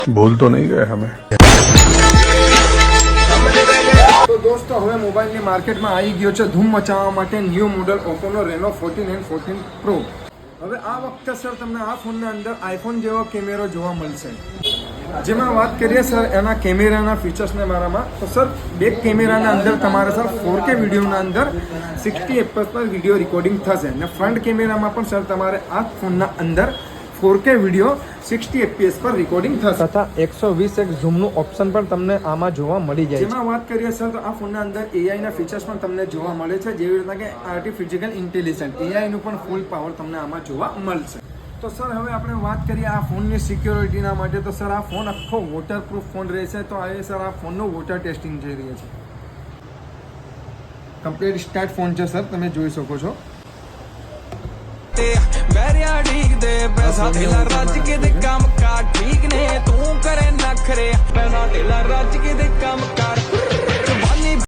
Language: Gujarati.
ભૂલ તો નહીં ગયા હમે. તો દોસ્તો હવે મોબાઈલની માર્કેટમાં આવી ગયો છે ધૂમ મચાવવા માટે ન્યૂ મોડલ ઓપ્પોનો રેનો 14 અને 14 પ્રો. હવે આ વખતે સર તમને આ ફોનના અંદર આઈફોન જેવો કેમેરો જોવા મળશે. જેમાં વાત કરીએ સર એના કેમેરાના ફીચર્સને મારામાં, તો સર બેક કેમેરાના અંદર તમારે સર 4K વિડીયોના અંદર 60 FPS પર વિડીયો રેકોર્ડિંગ થશે અને ફ્રન્ટ કેમેરામાં પણ સર તમારે આ ફોનના અંદર 4K વિડીયો 60 FPS પર રેકોર્ડિંગ થશે તથા 120x ઝૂમનું ઓપ્શન પણ તમને આમાં જોવા મળી જાય છે. જેમાં વાત કરીએ સર તો આ ફોનના અંદર એઆઈના ફીચર્સ પણ તમને જોવા મળે છે, જેવી રીતના કે આર્ટિફિશિયલ ઇન્ટેલિજન્સ એઆઈનું પણ ફૂલ પાવર તમને આમાં જોવા મળશે. તો સર હવે આપણે વાત કરીએ આ ફોનની સિક્યોરિટીના માટે, તો સર આ ફોન આખો વોટરપ્રૂફ ફોન રહેશે. તો હવે સર આ ફોનનું વોટર ટેસ્ટિંગ જઈ રહી છે. કમ્પ્લીટ સ્ટાર્ટ ફોન છે સર, તમે જોઈ શકો છો. ਮੈਰਿਆ ਠੀਕ ਦੇ ਪੈਸਾ ਤੇਲਾ ਰੱਜ ਕੇ ਦੇ ਕੰਮ ਕਾ ਠੀਕ ਨੇ ਤੂੰ